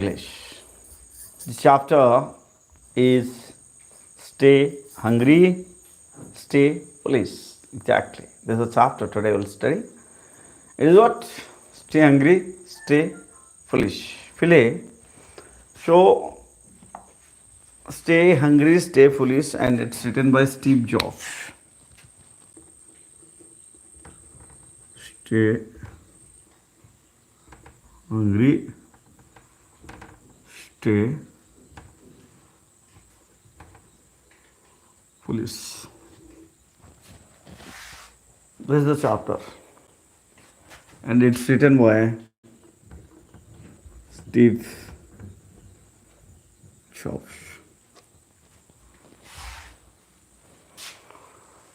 English. The chapter is Stay Hungry, Stay Foolish. Exactly. This is a chapter today we'll study. It is what? Stay hungry, stay foolish. File. So, Stay Hungry, Stay Foolish, and it's written by Steve Jobs. Stay hungry, stay foolish. This is the chapter, and it's written by Steve Jobs.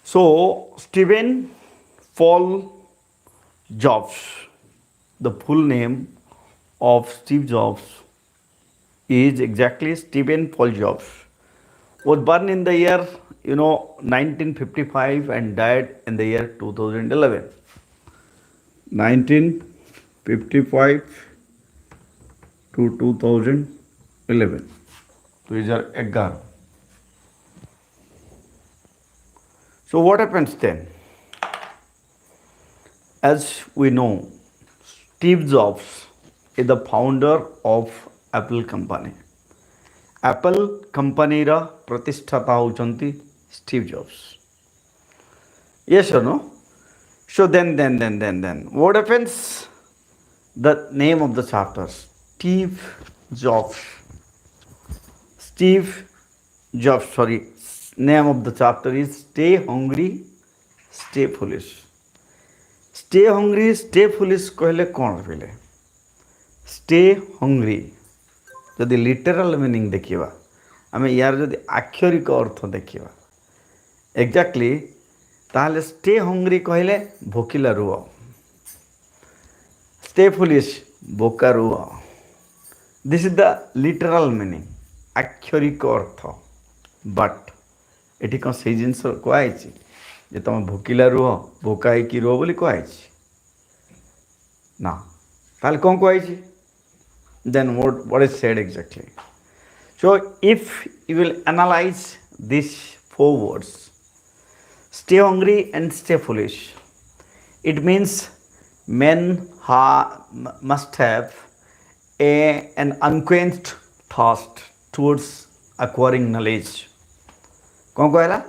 So, Stephen Paul Jobs, the full name of Steve Jobs is exactly Stephen Paul Jobs. Was born in the year 1955 and died in the year 2011. 1955 to 2011. 2011. So what happens then? As we know, Steve Jobs is the founder of Apple company. Apple company ra pratisthata houchanti Steve Jobs. Yes or no? So then, what happens? The name of the chapter, Steve Jobs. Steve Jobs, sorry. Name of the chapter is Stay Hungry, Stay Foolish. Stay hungry, stay foolish कहले कौन बोले? Stay hungry जदि लिटराल meaning देखिवा आमे यार जदि आक्षरिक अर्थ देखिवा एक्जाक्टली ताहले स्टे हंग्री कहले भोकिला रुह स्टे फुलिश बोका रुह this is the literal meaning आक्षरिक अर्थ बट एटी कौन से जिनस कहई जे तुम भोकिला रुह बोका कि रुह बोली कहई ना ताहले कौन कहई then what is said exactly. So if you will analyze these four words, stay hungry and stay foolish, it means men must have an unquenched thirst towards acquiring knowledge. कौन कहला?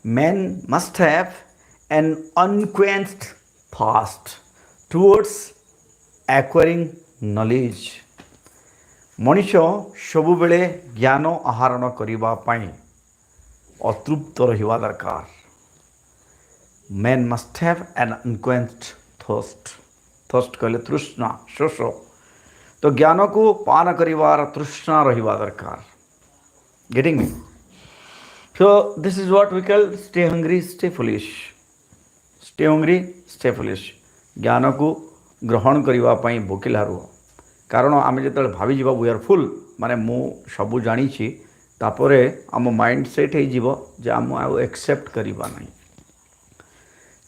Men must have an unquenched thirst towards acquiring knowledge. Manish सबुबले ज्ञान आहरण करने अतृप्त रहा दरकार. Man must have an unquenched thirst. Thirst कहले तृष्णा शोष. तो ज्ञान को पान करिवार तृष्णा रहा दरकार. Getting me? So this is what we call stay hungry stay foolish. Stay hungry stay foolish. ज्ञान को ग्रहण करने भोकिला रुह. कारण आम जो भावी वी आर फुल माने मु सबू जानी तापरे आम माइंड सेट हो आम एक्सेप्ट करवा ना.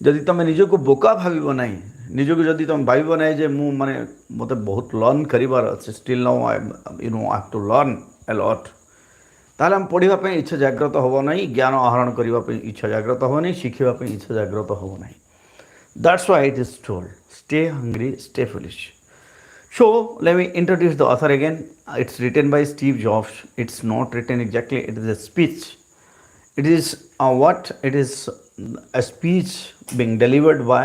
जदि तुम निजक बोका भाव ना निजक जदि तुम भाव ना जे मु माने मत बहुत लर्न करार अच्छे still no I have to learn a lot ताहले आम पढ़ापी इच्छा जागृत हो ना. ज्ञान आहरण करने इच्छा जागृत हो ना. शिखापी इच्छा जागृत हो ना. That's why it is told stay hungry stay foolish. So let me introduce the author again. It's written by Steve Jobs. It's not written exactly. It is a speech. It is what? It is a speech being delivered by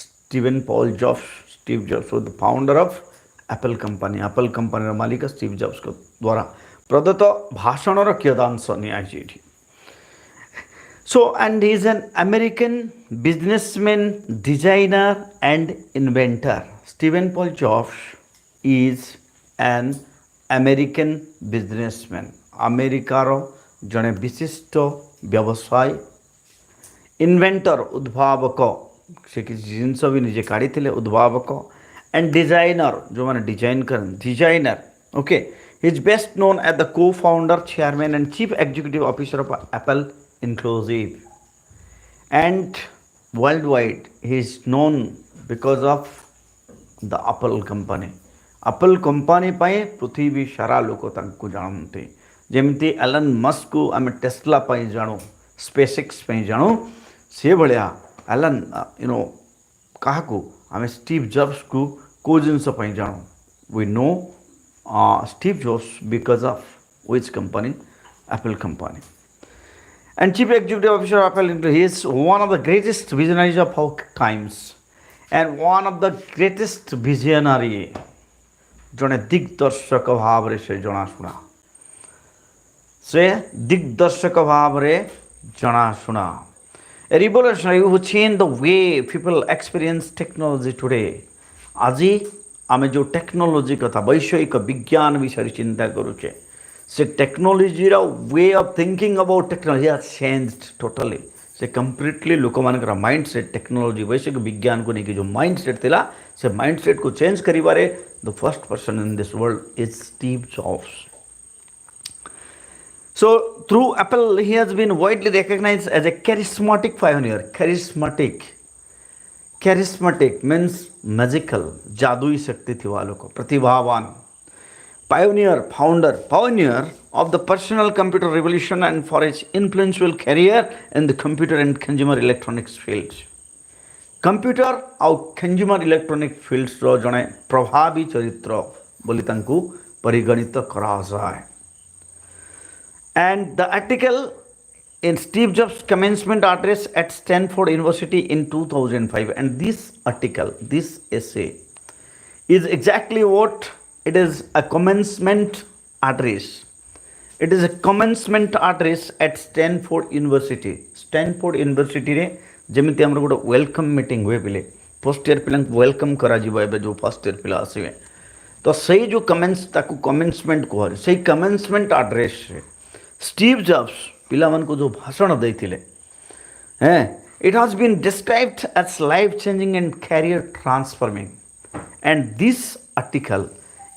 Stephen Paul Jobs. Steve Jobs was the founder of Apple company. Apple company ର ମାଲିକ Steve Jobs को द्वारा प्रदत्त भाषणର କିୟଦାଂଶ ନିଆଯାଇଛି ଏଠି. So and he is an American businessman, designer and inventor. Stephen Paul Jobs is an American businessman. अमेरिकार जड़े विशिष्ट व्यवसाय इन्वेंटर उद्भावक से किसी जिनस भी निजे काढ़ी उद्भावक एंड डिजाइनर जो मैंने डिजाइन कर designer. Okay he is best known at the co founder chairman and chief executive officer of Apple inclusive and world wide he is known because of the Apple company. Apple company ପାଇଁ ପୃଥିବୀ ସାରା ଲୋକ ତାଙ୍କୁ ଜାଣନ୍ତି। ଯେମିତି Elon ମସ୍କକୁ ଆମେ Tesla ପାଇଁ ଜାଣୁ, SpaceX ପାଇଁ ଜାଣୁ, ସେଭଳିଆ ଏଲନ୍ କାହାକୁ ଆମେ ଷ୍ଟିଭ୍ ଜବ୍ସକୁ କେଉଁ ଜିନିଷ ପାଇଁ ଜାଣୁ? We know Steve Jobs because of which company? Apple company. And Chief Executive Officer of Apple, he is one of the greatest visionaries of our times and one of the greatest visionary. ଜଣେ ଦିଗ୍ଦର୍ଶକ ଭାବରେ ସେ ଜଣାଶୁଣା, ସେ ଦିଗ୍ଦର୍ଶକ ଭାବରେ ଜଣାଶୁଣା। A revolutionary who changed the way people experience technology today. ଆଜି ଆମେ ଯେଉଁ ଟେକ୍ନୋଲୋଜି କଥା, ବୈଷୟିକ ବିଜ୍ଞାନ ବିଷୟରେ ଚିନ୍ତା କରୁଛେ, ସେ ଟେକ୍ନୋଲୋଜିର way of thinking about technology has changed totally. ସେ କମ୍ପ୍ଲିଟଲି ଲୋକମାନଙ୍କର ମାଇଣ୍ଡ ସେଟ୍, ଟେକ୍ନୋଲୋଜି ବୈଷୟିକ ବିଜ୍ଞାନକୁ ନେଇକି ଯେଉଁ ମାଇଣ୍ଡ ସେଟ୍ ଥିଲା, ସେ ମାଇଣ୍ଡ ସେଟ୍କୁ ଚେଞ୍ଜ କରିବାରେ ଦ first person in this world is Steve Jobs. So through Apple, he has been widely recognized as a charismatic pioneer. Charismatic means magical, जादुई शक्ति थी वालों को, प्रतिभावान। Pioneer of the personal computer revolution and for his influential career in the computer and consumer electronics fields. Computer और consumer electronic fields रो जने प्रभावी चरित्र बोली तंकु परिगणित करा जाए। And the article in Steve Jobs' commencement address at Stanford University in 2005, and this article, this essay, is exactly what it is, a commencement address. It is a commencement address at Stanford University. Stanford University रे जेमिति हमर गोटे welcome meeting हुए पिले, first year पिला welcome करा जिवो, एबे जो फर्स्ट ईयर पिला आसीबे, तो सही जो ताकू कमेंसमेंट कहरे, सही कमेंसमेंट एड्रेस रे स्टीव जॉब्स पिलामान को जो भाषण देइथिले, it has been described as life changing and career transforming, and this article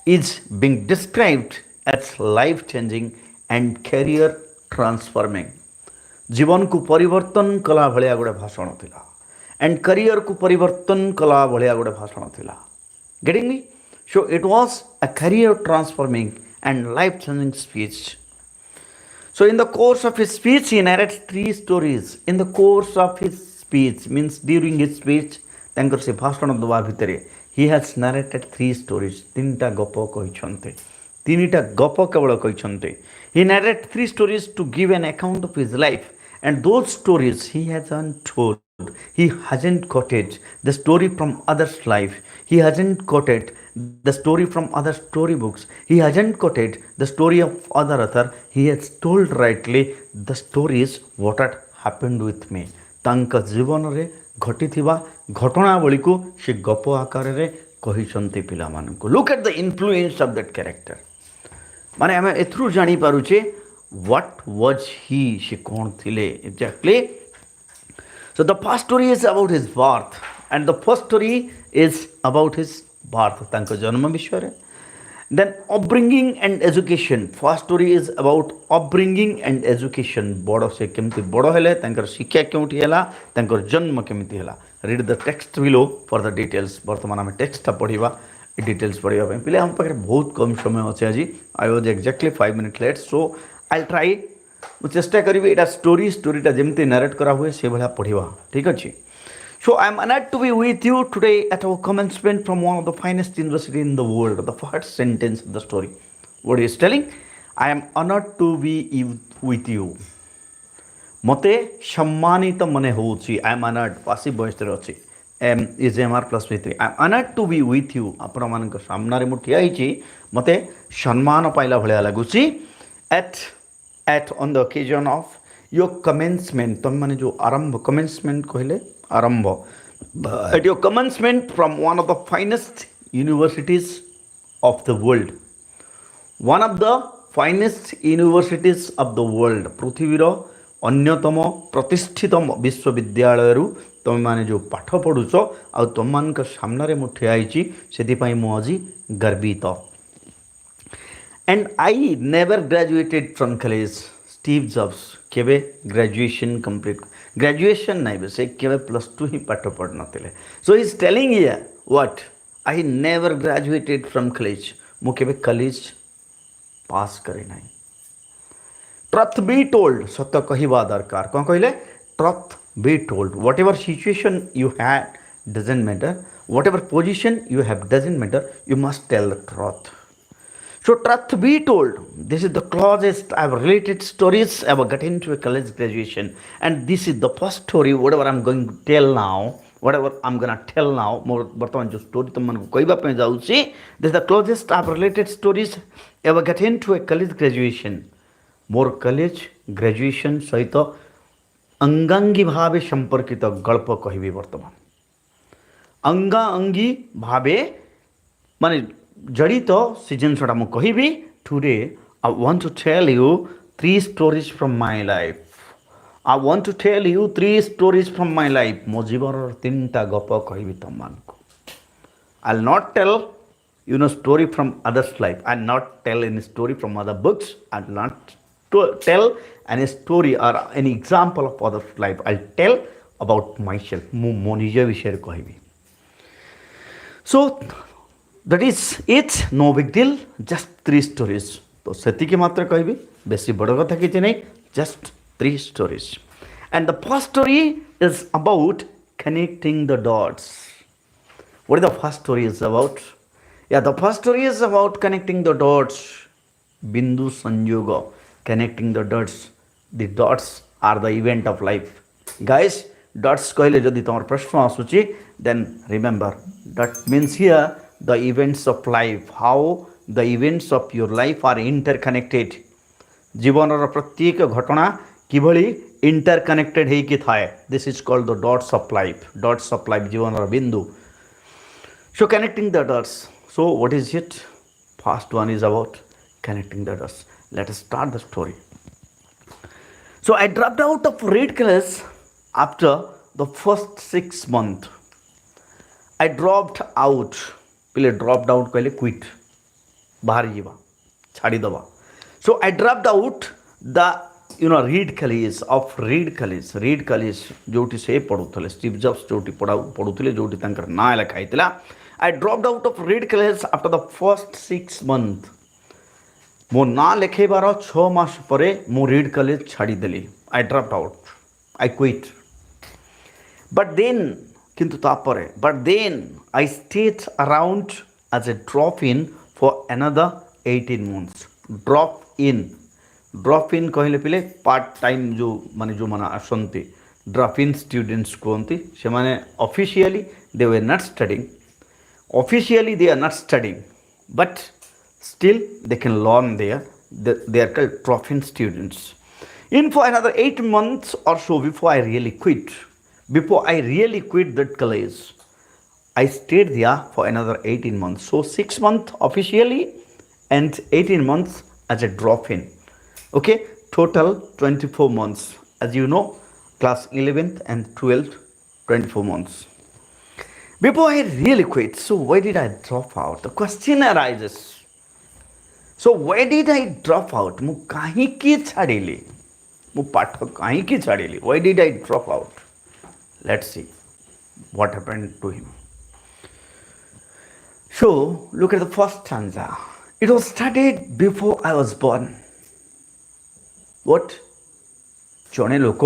is being described as life changing and career transforming. जीवन को परिवर्तन कला भलिया गोटे भाषण थिला, एंड करियर को परिवर्तन कला भलिया गोटे भाषण थिला। Getting me? So it was a career transforming and life changing speech. So in the course of his speech, he narrates 3 stories. In the course of his speech means during his speech, ତାଙ୍କର ସେ ଭାଷଣ ଦେବା ଭିତରେ he has narrated 3 stories. 3ଟା ଗପ କହିଛନ୍ତି, 3ଟା ଗପ କେବଳ କହିଛନ୍ତି. He narrated 3 stories to give an account of his life, and those stories he hasn't told. He hasn't quoted the story from others' life. He hasn't quoted the story from other storybooks. He hasn't quoted the story of other author. He has told rightly the stories what had happened with me. तांक जीवन रे घटी थिबा घटनावली को से गप आकार रे कहिसंती पिला मान को. Look at the influence of that character. माने हमें एथरू जानी पारुचे what was he, से कौन थिले exactly. So the first story is about his birth, and the first story is about his birth, तांको जन्म विषय रे. Then upbringing and education. First story is about upbringing and education. बड़ो से केमती बड़ो हेले, तांकर शिक्षा केमती हेला, तांकर जन्म केमती हेला. Read the text below for the details. वर्तमान में टेक्स्ट पढ़िबा, डिटेल्स पढ़िबा पे पहले हम पाखे बहुत कम समय अछि आज. I was exactly 5 minutes late, so I'll try. मु चेष्टा करिबे एटा स्टोरीटा जेमती नरेट करा हुए से भला पढ़िबा. ठीक अछि. So I am honored to be with you today at our commencement from one of the finest university in the world. The first sentence of the story, what he is telling, I am honored to be with you. मते सम्मानित मने होउची. I am honored, passive voice रे अछि, am is mr plus v3. I am honored to be with you. आपण मानक सामना रे मु ठिया हिची, मते सम्मान पाइला भलिया लागुची. At on the occasion of your commencement, तुम माने जो आरंभ, commencement कहले आरंभ, at your commencement from one of the finest universities of the world. One of the finest universities of the world. पृथ्वीर अन्यतम प्रतिष्ठित विश्वविद्यालय तुम माने जो पाठ पढ़ुच आ तुम मान सामने मु ठिया होइछि, सेति पई मु आज गर्वित. And I never graduated from college. Steve Jobs केबे ग्रेजुएशन कंप्लीट, ग्रेजुएशन नहीं बे से केबे +2 ही पाठ पढ़ नथिले. So he is telling here what I never graduated from college. ମୁଁ କେବେ କଲେଜ ପାସ୍ କରି ନାହିଁ। Truth be told, ସତ କହିବା ଦରକାର। କ'ଣ କହିଲେ? Truth be told. Whatever situation you had doesn't matter. Whatever position you have doesn't matter. You must tell the truth. So truth be told, this is the closest I've related stories ever got into a college graduation. And this is the first story, whatever I'm going to tell now, whatever I'm going to tell now, more ବର୍ତ୍ତମାନ ଯେଉଁ story ତୁମମାନଙ୍କୁ କହିବା ପାଇଁ ଯାଉଛି, this is the closest I've related stories ever got into a college graduation. ମୋର college graduation ସହିତ ଅଙ୍ଗାଙ୍ଗୀ ଭାବେ ସମ୍ପର୍କିତ ଗଳ୍ପ କହିବି ବର୍ତ୍ତମାନ। ଅଙ୍ଗାଅଙ୍ଗୀ ଭାବେ ମାନେ ଜଡ଼ିତ ସେ ଜିନିଷଟା ମୁଁ କହିବି। Today I want to tell you 3 stories from my life. I want to tell you 3 stories from my life. ମୋ ଜୀବନର 3ଟା ଗପ କହିବି ତୁମମାନଙ୍କୁ। I'll not tell story from others' life. I'll not tell any story from other books. I'll not tell any story or any example of others' life. I'll tell about myself. ମୁଁ ମୋ ନିଜ ବିଷୟରେ କହିବି। So that is it. No big deal. Just 3 stories. तो ସେତିକି ମାତ୍ର କହିବି, ବେଶୀ ବଡ଼ କଥା କିଛି ନାହିଁ। Just 3 stories. And the first story is about connecting the dots. What is the first story is about? Yeah, the first story is about connecting the dots. Bindu Sanyoga. Connecting the dots. The dots are the event of life. Guys, dots କହିଲେ ଯଦି ତମର ପ୍ରଶ୍ନ ଆସୁଛି, then remember that means here the events of life, how the events of your life are interconnected. ଜୀବନର ପ୍ରତ୍ୟେକ ଘଟଣା କିଭଳି interconnected ହେଇକି ଥାଏ, this is called the dots of life. Dots of life, ଜୀବନର ବିନ୍ଦୁ। So connecting the dots. So what is it? First one is about connecting the dots. Let us start the story. So I dropped out of read class after the first 6 months. I dropped out. पहले dropped out कहले quit, बाहर जीवा, छाड़ी दबा। So I dropped out the read college of read college जोटी से पढ़ुले Steve jobs जोटी पढ़ुले जोटी तांकर ना लिखा ହେଇଥିଲା। I dropped out of read college after the first 6 months. ମୋ ନାଁ ଲେଖାଇବାର 6 ମାସ ପରେ ମୁଁ ରିଡ୍ କଲେଜ ଛାଡ଼ିଦେଲି। I dropped out. I quit. But then I stayed around as a drop-in for another 18 months. Drop-in କହିଲେ ପିଲେ ପାର୍ଟ ଟାଇମ୍ ଯେଉଁମାନେ ଆସନ୍ତି drop-in students କୁହନ୍ତି। ସେମାନେ officially they are not studying, but still they can learn there. They are called drop-in students. In for another 8 months or so before I really quit that college. I stayed there for another 18 months. So 6 months officially and 18 months as a drop-in. Okay, total 24 months. As you know, class 11th and 12th, 24 months. Before I really quit, so why did I drop out? The question arises. So why did I drop out? ମୁଁ କାହିଁକି ଛାଡ଼ିଲି? ମୁଁ ପାଠ କାହିଁକି ଛାଡ଼ିଲି? Why did I drop out? Let's see what happened to him. So look at the first stanza. It was started before I was born. What? ଜଣେ ଲୋକ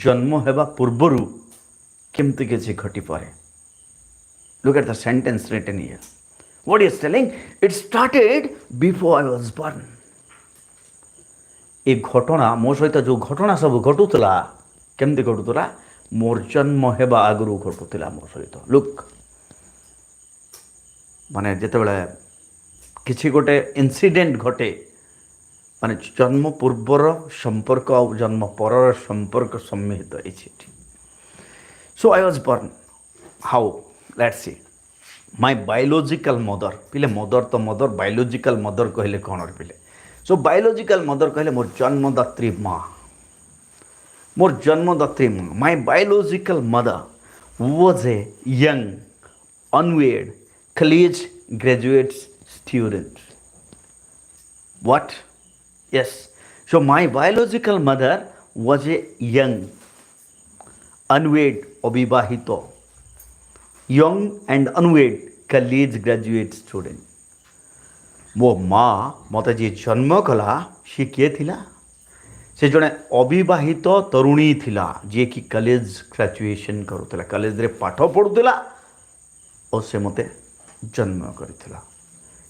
ଜନ୍ମ ହେବା ପୂର୍ବରୁ କେମିତି କିଛି ଘଟିପାରେ? Look at the sentence written here. What he is telling? It started before I was born. ଏ ଘଟଣା ମୋ ସହିତ ଯେଉଁ ଘଟଣା ସବୁ ଘଟୁଥିଲା କେମିତି ଘଟୁଥିଲା? ମୋର ଜନ୍ମ ହେବା ଆଗରୁ ଘଟୁଥିଲା ମୋ ସହିତ। ଲୁକ୍, ମାନେ ଯେତେବେଳେ କିଛି ଗୋଟେ ଇନସିଡେଣ୍ଟ ଘଟେ, ମାନେ ଜନ୍ମ ପୂର୍ବର ସମ୍ପର୍କ ଆଉ ଜନ୍ମ ପରର ସମ୍ପର୍କ ସମ୍ମିଳିତ ହେଇଛି ଏଠି। So I was born. How? Let's see. My biological mother. ପିଲେ ମଦର ତ ମଦର, biological mother କହିଲେ କ'ଣ ପିଲେ? So biological mother କହିଲେ ମୋର ଜନ୍ମଦାତ୍ରୀ ମା। My biological mother was a young, unwed, college graduate student. What? Yes. So my biological mother was a young, unwed, অবিবাহিত, young and unwed college graduate student मो माँ मत जी जन्म कला सी किए थिला से जड़े अविवाहित तरुणी थिला जी कि कॉलेज ग्रेजुएशन करूला कॉलेज रे पाठ पढ़ुला और से मते जन्म करथिला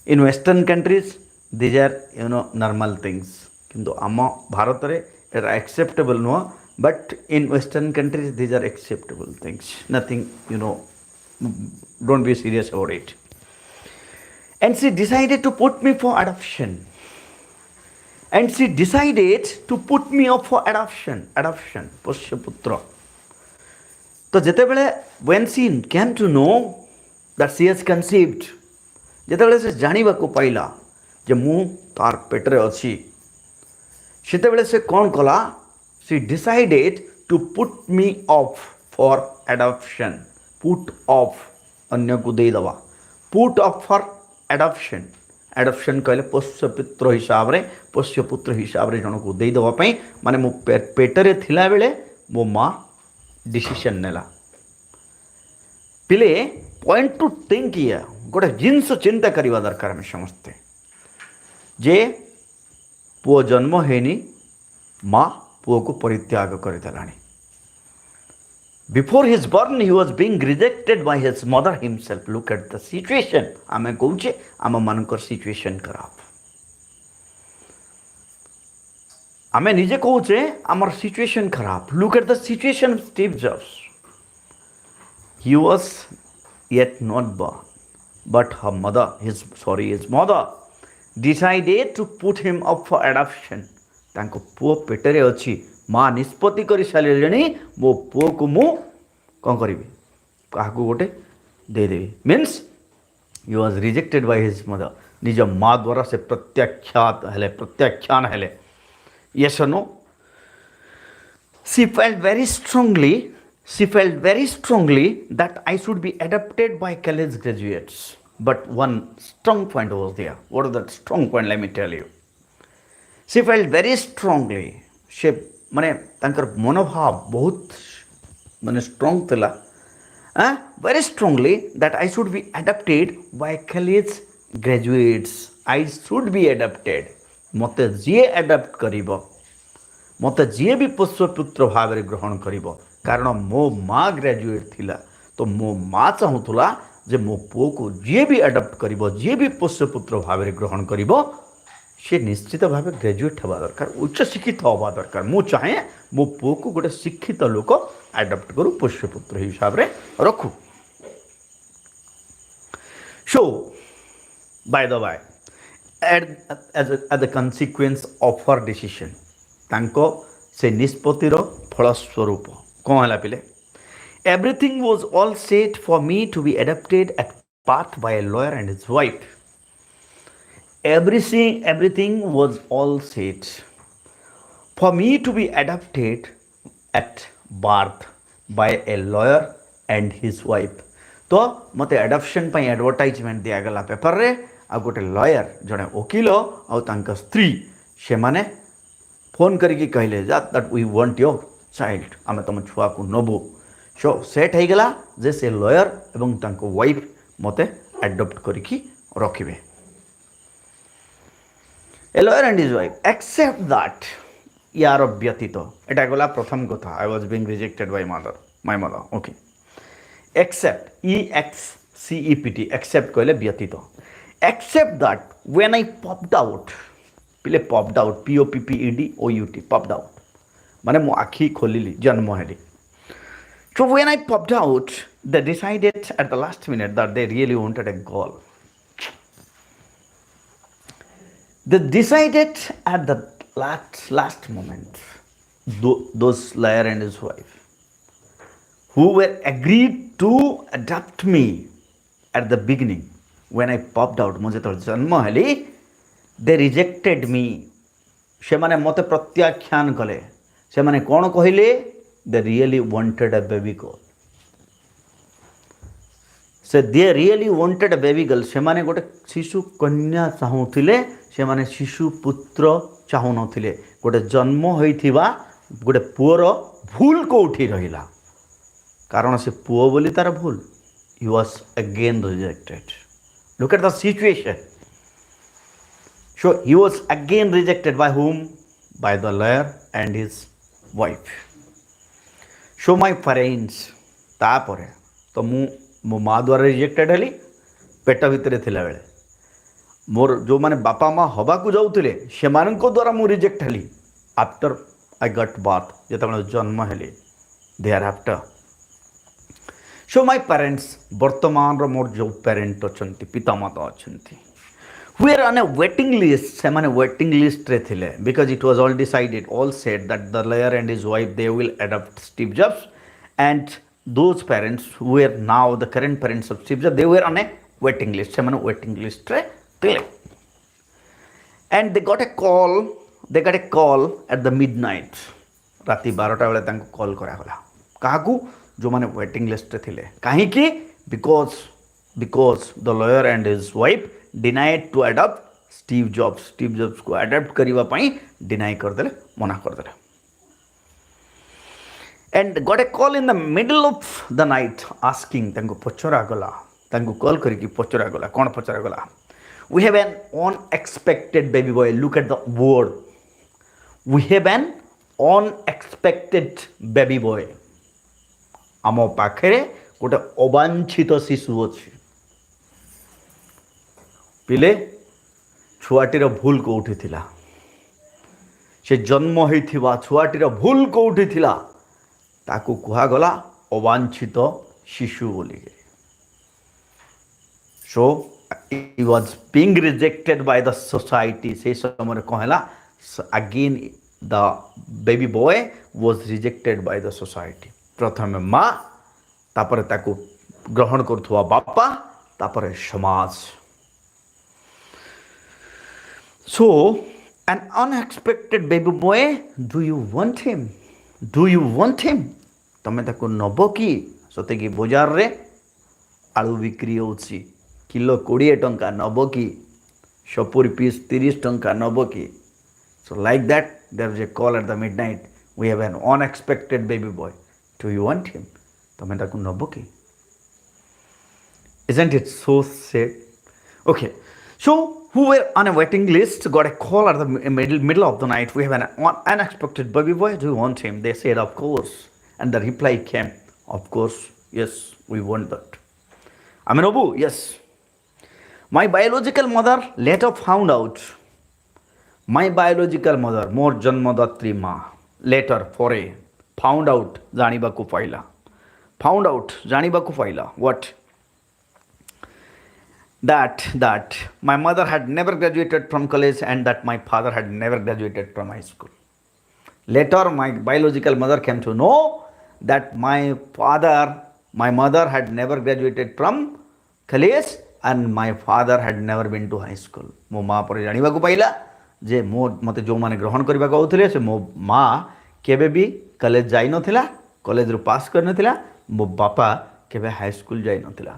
in western countries these are normal things किंतु आम भारत रे एटा एक्सेप्टेबल नुह but in western countries these are acceptable things nothing don't be serious about it and she decided to put me for adoption पोष्यपुत्र तो जिते बड़े when she came to know that she has conceived जिते बड़े से जानिबा को पाइला जे मु तार पेटरे अछि सेते बड़े से कौन कला she decided to put me off for adoption put off अन्य को दे दवा put off for एडॉप्शन कहले पोष्यपुत्र हिसाब रे पोष्यपुत्र हिसाब रे जन को दे दवा पई माने मो पेटरे थिला बेले मो माँ डिसीजन नेला पिले पॉइंट टू थिंक या गोटे जिनस चिंता करवा दरकार आम समस्ते जे पुओ जन्म हेनी माँ पुओ को परित्याग करदेलानी Before his birth, he was being rejected by his mother himself. Look at the situation. आमे कहूचे आम मानकर सिचुएशन खराब आमे निजे कहूचे आमर सिचुएशन खराब look at the situation of Steve jobs he was yet not born but her mother his mother decided to put him up for adoption तांको पुओ पेटरे अछि माँ निष्पत्ति कर सारे मो पुओ को मु कौन करी क्या गोटे देदेवी means he was rejected by his mother निज माँ द्वारा से प्रत्याख्यान हेले yes or no she felt very strongly that I should be adopted by college graduates but one strong point was there what is that strong point let me tell you she felt very strongly से माने तांकर मनोभाव बहुत माने strong थिला very strongly that I should be adopted by college graduates I should be adopted मते जी adopt करिवो मते जी भी पुष्यपुत्र भाव रे ग्रहण करिवो कारण मो माँ ग्रेजुएट थिला तो मो माँ चाहूला जे मो पुओ को जी भी एडॉप्ट करिवो जी भी पुष्यपुत्र भाव रे ग्रहण करिवो से निश्चित भाव ग्रेजुएट हवा दरकार उच्च शिक्षित हवा दरकार मु चाहे मो पुओ को गोटे शिक्षित लोक एडॉप्ट करू पोष्यपुत्र हिसाब रे रखू so by the way as the consequence of her decision तांको से निष्पत्तिर फलस्वरूप कौन है पिले everything was all set for me to be adopted at birth by a lawyer and his wife everything was all set for me to be adopted at birth by a lawyer and his wife तो मते adoption पई advertisement दिया गला paper रे आ गोटे lawyer जने वकील आ तांका स्त्री से माने फोन करके कहले that we want your child आमे तुम छुआ को नबो सो सेट हो गला जे से लॉयर एवं तांको वाइफ मते एडॉप्ट करके रखिबे A lawyer and his wife accept that यार व्यतीत एटा गला प्रथम कथा I was being rejected by my mother okay except EXCEPT except कहले व्यतीत except that when I popped out पिले popped out POPPED popped out माने मो आखी खोलिली जन्म हेली so when I popped out they decided at the last minute that they really wanted a girl They decided at the last moment, those lawyer and his wife, who were agreed to adopt me at the beginning, when I popped out, मुझे तो जन्म heli, they rejected me. से माने मते प्रत्याख्यान कले, से माने कौन कहले? They really wanted a baby girl. से दे really wanted a baby girl से माने गोटे शिशु कन्या चाहूले से माने शिशु पुत्र चाहू नथिले गोटे जन्म होइथिबा गोटे पुओर भूल कोठी रहिला कारण से पुओ बोली तार भूल he was again rejected. Look at the situation. So he was again rejected by whom? By the lawyer and his wife. So my parents, ତାପରେ ତ ମୁଁ ମୋ ମା ଦ୍ୱାରା ରିଜେକ୍ଟେଡ଼ ହେଲି ପେଟ ଭିତରେ ଥିଲାବେଳେ। ମୋର ଯେଉଁମାନେ ବାପା ମା ହେବାକୁ ଯାଉଥିଲେ ସେମାନଙ୍କ ଦ୍ୱାରା ମୁଁ ରିଜେକ୍ଟ ହେଲି ଆଫ୍ଟର ଆଇ ଗଟ୍ ବାର୍ଥ, ଯେତେବେଳେ ଜନ୍ମ ହେଲି there after. So my parents, ବର୍ତ୍ତମାନର ମୋର ଯେଉଁ ପ୍ୟାରେଣ୍ଟ ଅଛନ୍ତି, ପିତାମାତା ଅଛନ୍ତି, were on a waiting list, ସେମାନେ waiting listରେ ଥିଲେ, because it was all decided, all said that the lawyer and his wife, they will adopt Steve Jobs, and those parents who were now the current parents of Steve Jobs, they were on a waiting list, ସେମାନେ waiting listରେ ଥିଲେ। And they got a call at the midnight, ରାତି 12ଟା ବେଳେ ତାଙ୍କୁ call କରାଗଲା। କାହାକୁ? ଯେଉଁମାନେ waiting ଲିଷ୍ଟରେ ଥିଲେ। କାହିଁକି? because the lawyer and his wife denied to adopt Steve Jobs, Steve Jobs को adopt करने ପାଇଁ deny करदेले, मना करदेले। And got a call in the middle of the night asking, तांको पचरा गला, तांको कॉल करके पचरा गला, कौन पचरा गला? We have an unexpected baby boy. Look at the word. We have an unexpected baby boy. ଆମ ପାଖରେ ଗୋଟେ ଅବାଞ୍ଛିତ ଶିଶୁ ଅଛି। ପିଲେ, ଛୁଆଟିର ଭୁଲ କେଉଁଠି ଥିଲା? ସେ ଜନ୍ମ ହୋଇଥିବା ଛୁଆଟିର ଭୁଲ କେଉଁଠି ଥିଲା? ତାକୁ କୁହାଗଲା ଅବାଞ୍ଛିତ ଶିଶୁ ବୋଲିକି। So he was being rejected by the society. ସେ ସମୟରେ କ'ଣ ହେଲା? Again the baby boy was rejected by the society. ପ୍ରଥମେ ମା, ତାପରେ ତାକୁ ଗ୍ରହଣ କରୁଥିବା ବାପା, ତାପରେ ସମାଜ। So an unexpected baby boy, do you want him? Do you want him? ତମେ ତାକୁ ନବ କି? ସତେକି ବଜାରରେ ଆଳୁ ବିକ୍ରି ହେଉଛି, କିଲୋ 20 ଟଙ୍କା, ନବ କି? ସପୁରୀ ପିସ୍ 30 ଟଙ୍କା, ନବ କି? So like that, there is a call at the midnight. We have an unexpected baby boy. Do you want him? ତମେ ତାକୁ ନବ କି? Isn't it so sad? Okay, so who were on a waiting list got a call at the middle of the night. We have an unexpected baby boy. Do you want him? They said, of course. And the reply came, of course, yes, we want that. I mean, Abu, yes. My biological mother later found out. My biological mother, more janmadatri ma, later foray, found out, ଜାଣିବାକୁ ପାଇଲା, found out, ଜାଣିବାକୁ ପାଇଲା, what? That my mother had never graduated from college and that my father had never graduated from high school. Later, my biological mother came to know that my mother had never graduated from college and my father had never been to high school. ମୋ ମା ପରେ ଜାଣିବାକୁ ପାଇଲା ଯେ ମୋତେ ଯେଉଁମାନେ ଗ୍ରହଣ କରିବାକୁ ଆଉଥିଲେ ସେ ମୋ ମା କେବେ ବି କଲେଜ ଯାଇନଥିଲା, କଲେଜରୁ ପାସ୍ କରିନଥିଲା, ମୋ ବାପା କେବେ ହାଇସ୍କୁଲ ଯାଇନଥିଲା।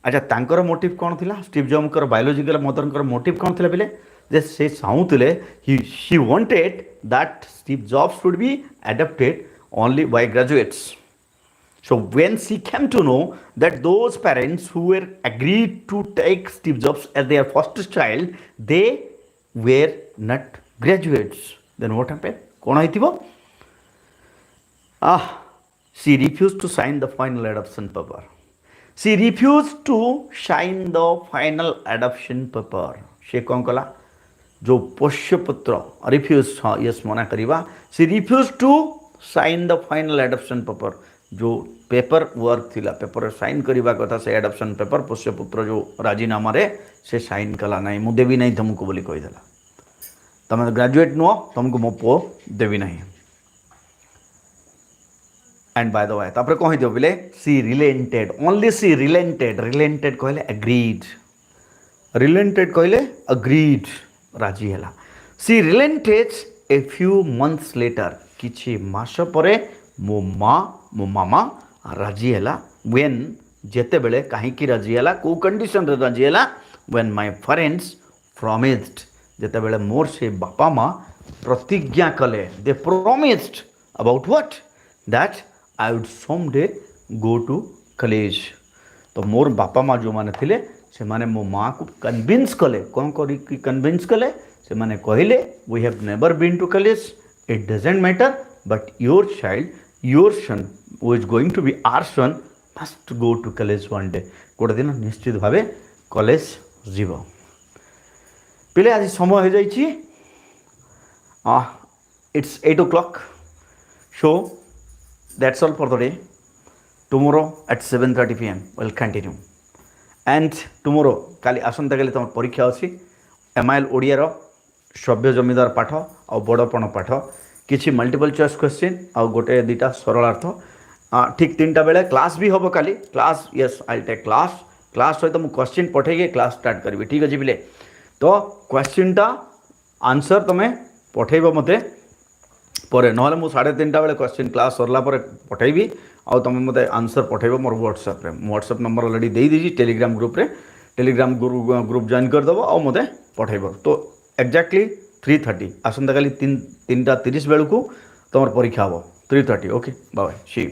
ଆଚ୍ଛା, ତାଙ୍କର ମୋଟିଭ୍ କ'ଣ ଥିଲା? ଷ୍ଟିଭ୍ ଜବ୍ସଙ୍କର ବାୟୋଲୋଜିକାଲ ମଦରଙ୍କର ମୋଟିଭ୍ କ'ଣ ଥିଲା ପିଲେ? ଯେ ସେ ଚାହୁଁଥିଲେ, C wanted that Steve Jobs should B adopted only by graduates. So when she came to know that those parents who were agreed to take Steve Jobs as their first child, they were not graduates, then what happened? କ'ଣ ହେଇଥିବ? She refused to sign the final adoption paper. She refused to sign the final adoption paper. ସେ କ'ଣ କଲା? ଯେଉଁ ପୋଷ୍ୟପୁତ୍ର refuse, ହଁ Yes ମନା କରିବା, she refused to sign the final adoption paper. ଯେଉଁ ପେପର ୱାର୍କ ଥିଲା, ପେପରରେ ସାଇନ୍ କରିବା କଥା ସେ ଆଡପ୍ସନ୍ ପେପର, ପୋଷ୍ୟପୁତ୍ର ଯେଉଁ ରାଜିନାମାରେ ସେ ସାଇନ୍ କଲା ନାହିଁ। ମୁଁ ଦେବି ନାହିଁ ତୁମକୁ ବୋଲି କହିଦେଲା। ତୁମେ ଗ୍ରାଜୁଏଟ୍ ନୁହଁ, ତୁମକୁ ମୋ ପୁଅ ଦେବି ନାହିଁ। And by the way, ତାପରେ କ'ଣ ହେଇଥିବ ପିଲେ? She relented, only she relented. Relented କହିଲେ agreed, relented କହିଲେ agreed, ରାଜି ହେଲା। She relented a few months later, କିଛି ମାସ ପରେ ମୋ ମାମା ରାଜି ହେଲା। when, ଯେତେବେଳେ, କାହିଁକି ରାଜି ହେଲା, କେଉଁ କଣ୍ଡିସନରେ ରାଜି ହେଲା? when my parents promised, ଯେତେବେଳେ ମୋର ସେ ବାପା ମା ପ୍ରତିଜ୍ଞା କଲେ, they promised about what? that I would someday go to college. तो मोर बापा माँ जो मैंने थिले से माने मो माँ को कन्विंस कले कौन करी कन्विंस कले से माने कहले we have never been to college it doesn't matter but your child your son who is going to be our son must go to college one day गोटे दिन निश्चित भाव कॉलेज जीव पिले आज समय हो जाइए it's 8 o'clock so that's all for the day tomorrow at 7:30 p.m. we'll continue and tomorrow काली आसंता काली तुम परीक्षा अच्छी MIL ओडिया सभ्य जमीदार पाठ आ बड़पण पाठ किसी मल्टीपल चॉइस क्वेश्चन आ गोटे दुटा सरलार्थ ठीक 3टा बेले क्लास भी हम काली class yes I take class सहित मुझे क्वेश्चन पठे क्लास स्टार्ट करी ठीक अच्छे पिले तो क्वेश्चनटा आंसर तुम्हें पठेब मते पर ना मुझे 3:30 बेले क्वेश्चन क्लास सरला पठेबी आ तुम मते आंसर पठेब मोर व्हाट्सएप नंबर ऑलरेडी दे दीजिए टेलीग्राम ग्रुप जॉइन करदेव आ मते पठेब तो एक्जाक्टली 3:30 आसंता काली 3:30 बेलू तुम परीक्षा हम 3:30 ओके बाय सी यू।